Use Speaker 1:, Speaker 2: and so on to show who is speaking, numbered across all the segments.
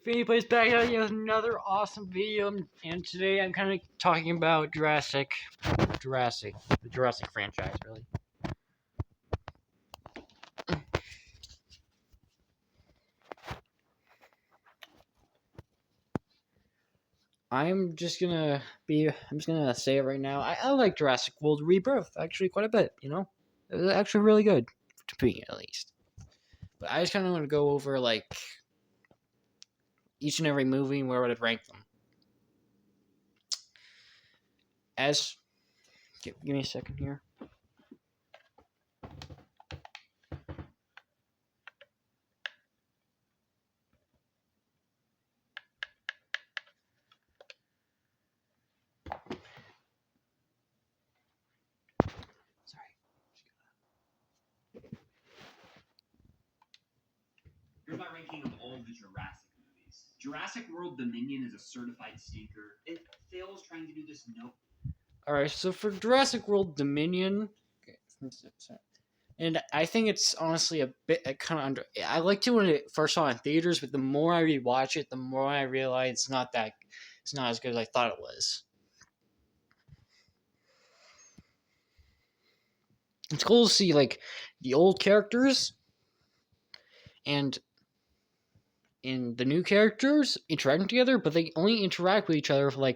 Speaker 1: Plays back at you with another awesome video, and today I'm kind of talking about the Jurassic franchise, really. I'm just gonna say it right now. I like Jurassic World Rebirth actually quite a bit. It was actually really good to me at least. But I just kind of want to go over like each and every movie and where would I rank them. Give me a second here.
Speaker 2: Here's my ranking of all the Jurassic movies. Jurassic World Dominion is a certified stinker. It fails trying to do this
Speaker 1: Alright, so for Jurassic World Dominion, and I think it's honestly a bit kind of under. I liked it when it first saw in theaters, but the more I rewatch it, the more I realize it's not as good as I thought it was. It's cool to see like the old characters and the new characters interacting together, but they only interact with each other for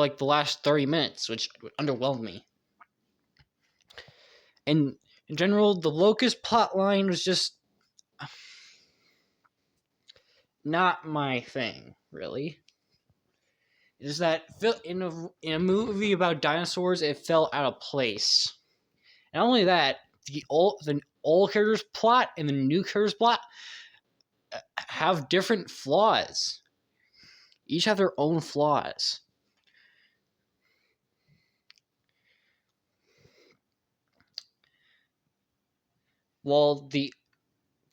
Speaker 1: the last 30 minutes, which underwhelmed me. And in general, the Locust plotline was just not my thing, really. Is that in a movie about dinosaurs, it fell out of place. And not only that, the old characters plot and the new characters plot have different flaws. Each have their own flaws. While the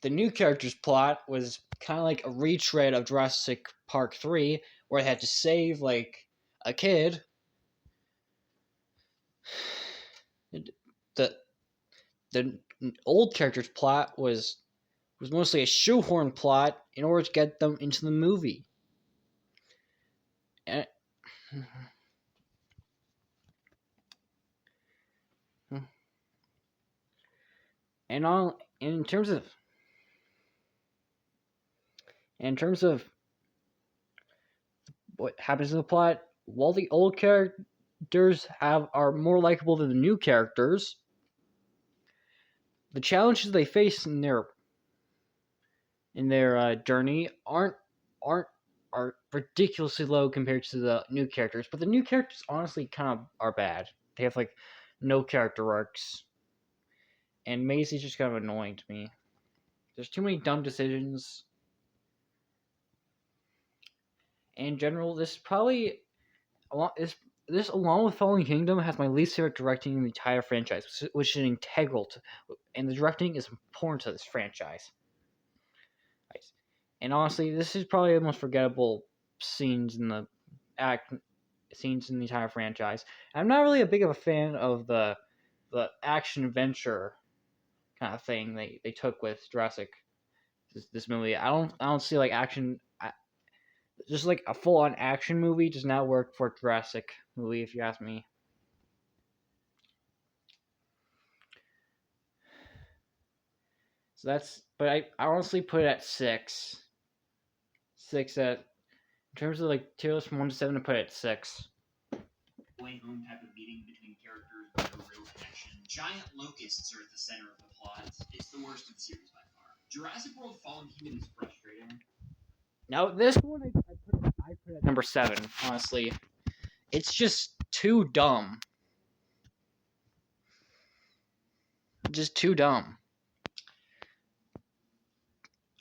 Speaker 1: new character's plot was kind of like a retread of Jurassic Park 3, where they had to save like a kid. The old character's plot was mostly a shoehorn plot in order to get them into the movie. And in terms of what happens in the plot, while the old characters are more likable than the new characters, the challenges they face in their journey are ridiculously low compared to the new characters. But the new characters honestly kind of are bad. They have like no character arcs, and Maisie's just kind of annoying to me. There's too many dumb decisions. In general, this along with Fallen Kingdom has my least favorite directing in the entire franchise, which is integral to, and the directing is important to this franchise. And honestly, this is probably the most forgettable scenes in the entire franchise. I'm not really a big of a fan of the action adventure kind of thing they took with Jurassic. This movie, I don't see like action. Just like a full on action movie does not work for a Jurassic movie, if you ask me. So but I honestly put it at 6. 6 in terms of like tier list from 1 to 7, I put it at 6.
Speaker 2: Way home type of meeting between characters with no real connection. Giant locusts are at the center of the plot. It's the worst of the series by far. Jurassic World Fallen Kingdom is frustrating.
Speaker 1: Now this one I put at number 7. Honestly, it's just too dumb. Just too dumb.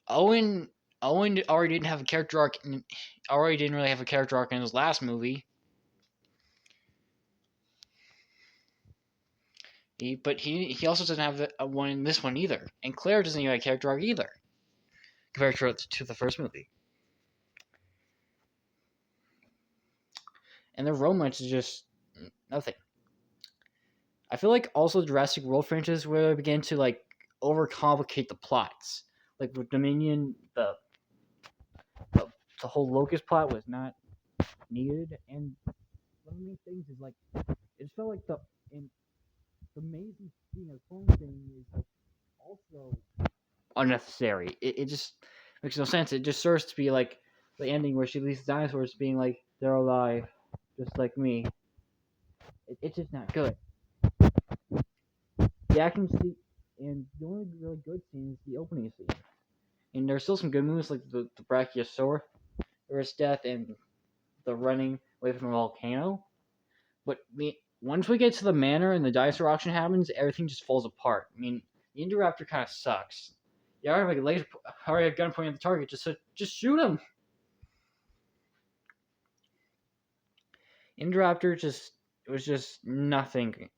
Speaker 1: Owen already didn't have a character arc. Already didn't really have a character arc in his last movie. But he also doesn't have one in this one either. And Claire doesn't even have a character arc either, compared to the first movie. And their romance is just nothing. I feel like also the Jurassic World franchise where they began to like overcomplicate the plots. like with Dominion, the, the whole Locust plot was not needed, and one of the main things is like it just felt like the Maisie being a clone thing is like also unnecessary. It just makes no sense. It just serves to be like the ending where she leaves dinosaurs being like they're alive, just like me. It's just not good. The action scene and the only really good scene is the opening scene. And there's still some good moves like the Brachiosaurus death and the running away from the volcano. But once we get to the manor and the dinosaur auction happens, everything just falls apart. I mean, the Indoraptor kind of sucks. You already have a laser, already have a gun pointing at the target. Just shoot him. Indoraptor just it was just nothing.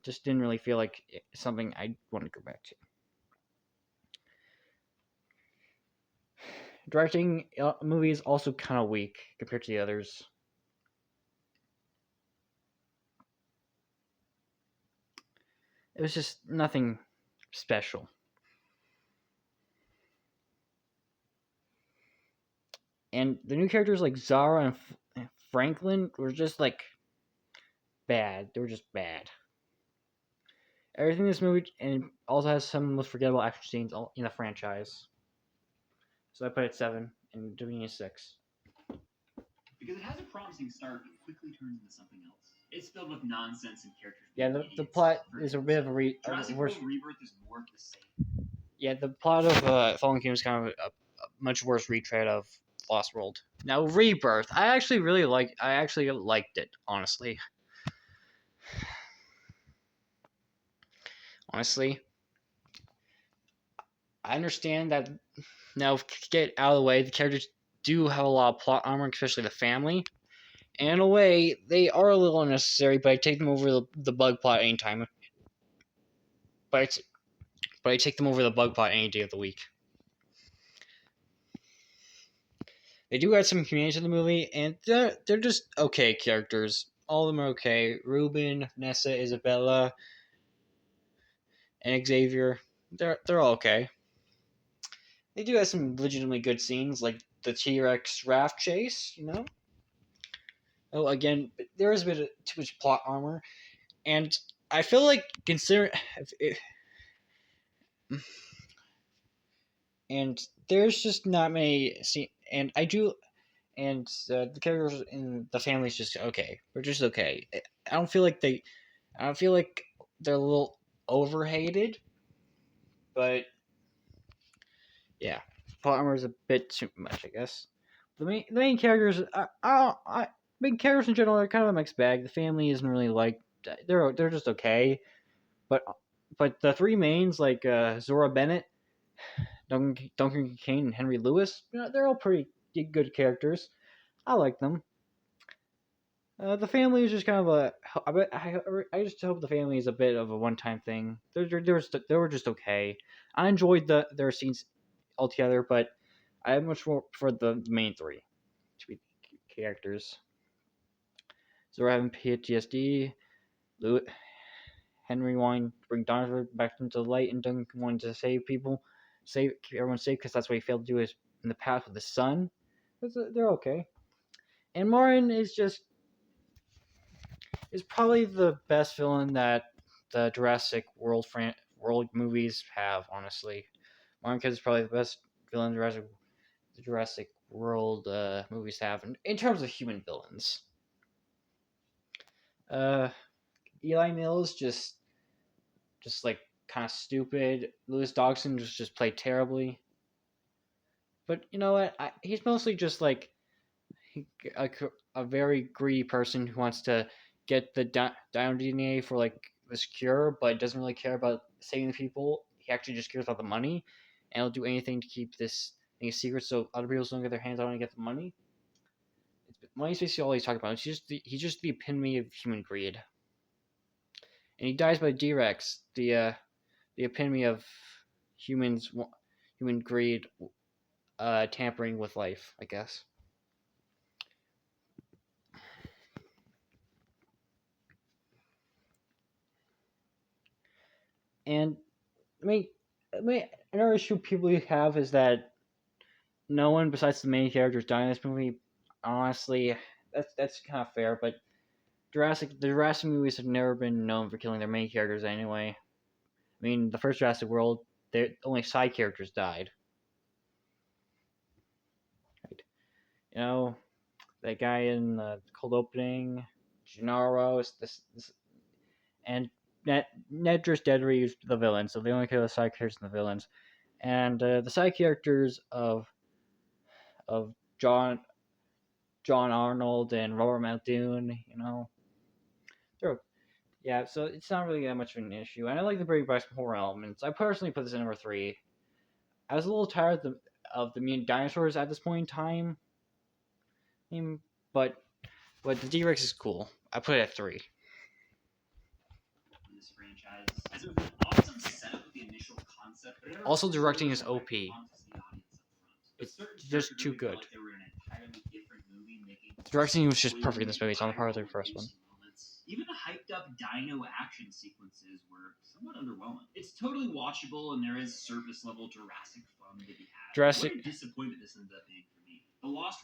Speaker 1: Just didn't really feel like something I want to go back to. Directing movie is also kind of weak compared to the others. It was just nothing special. And the new characters like Zara and Franklin were just like bad. They were just bad. Everything in this movie and also has some of the most forgettable action scenes in the franchise. So I put it 7 and Dominion 6.
Speaker 2: Because it has a promising start, but quickly turns into something else. It's filled with nonsense and characters.
Speaker 1: Yeah, the plot is a bit of a
Speaker 2: Jurassic World Rebirth is more of the same.
Speaker 1: Yeah, the plot of Fallen Kingdom is kind of a much worse retread of Lost World. Now Rebirth, I actually liked it, honestly. Honestly, I understand that now get out of the way. The characters do have a lot of plot armor, especially the family. And in a way, they are a little unnecessary, but I take them over the bug plot anytime. But I take them over the bug plot any day of the week. They do add some humanity to the movie, and they're just okay characters. All of them are okay. Ruben, Nessa, Isabella, and Xavier, they're all okay. They do have some legitimately good scenes, like the T-Rex raft chase. Oh, again, there is a bit of too much plot armor, and I feel like and there's just not many scenes, and I do, and the characters in the family is just okay. They're just okay. I don't feel like I don't feel like they're a little overhated, but yeah, plot armor is a bit too much, I guess. The main characters, main characters in general are kind of a mixed bag. The family isn't really like they're just okay, but the three mains like Zora Bennett, Duncan Kane, and Henry Lewis, they're all pretty good characters. I like them. The family is just kind of I just hope the family is a bit of a one-time thing. They were just okay. I enjoyed their scenes altogether, but I much more prefer the main three to be characters. Zora having PTSD, Henry wanting to bring dinosaurs back into the light, and Duncan wanting to save people, keep everyone safe because that's what he failed to do in the past with his son. They're okay. And Martin is probably the best villain that the Jurassic World movies have. Honestly, Martin Kid is probably the best villain the Jurassic World movies have in terms of human villains. Uh, Eli Mills just like kind of stupid. Lewis Dodgson just played terribly. But you know what? He's mostly just like a, a very greedy person who wants to get the dino DNA for like this cure, but doesn't really care about saving the people. He actually just cares about the money, and he'll do anything to keep this thing a secret so other people don't get their hands on it and get the money. Money's basically all he's talking about. He's just the epitome of human greed, and he dies by D-Rex, the epitome of human greed, tampering with life, I guess. And I mean, I mean, another issue people have is that no one besides the main characters died in this movie. Honestly, that's kind of fair, but the Jurassic movies have never been known for killing their main characters anyway. I mean, the first Jurassic World, only side characters died. Right? You know, that guy in the cold opening, Gennaro, and Ned just dead reused the villains, so they only kill the side characters and the villains. And the side characters of John Arnold and Robert Muldoon, they're yeah, so it's not really that much of an issue. And I like the bring back some horror elements. I personally put this in number 3. I was a little tired of the mutant dinosaurs at this point in time, but the T-Rex is cool. I put it at 3.
Speaker 2: In this franchise, as it was an awesome setup with the initial concept, but it never
Speaker 1: Also,
Speaker 2: really
Speaker 1: directing
Speaker 2: delivered
Speaker 1: is
Speaker 2: the right
Speaker 1: OP.
Speaker 2: context to the audience up front. But
Speaker 1: It's
Speaker 2: certain
Speaker 1: just
Speaker 2: characters
Speaker 1: too
Speaker 2: really felt
Speaker 1: good.
Speaker 2: like they were in an entirely different movie, making
Speaker 1: The directing was just perfect in this movie. It's on the par with the first one.
Speaker 2: moments. Even the hyped up dino action sequences were somewhat underwhelming. It's totally watchable, and there is surface level Jurassic fun to be had.
Speaker 1: Jurassic.
Speaker 2: What a disappointment this ended up being for me. The Lost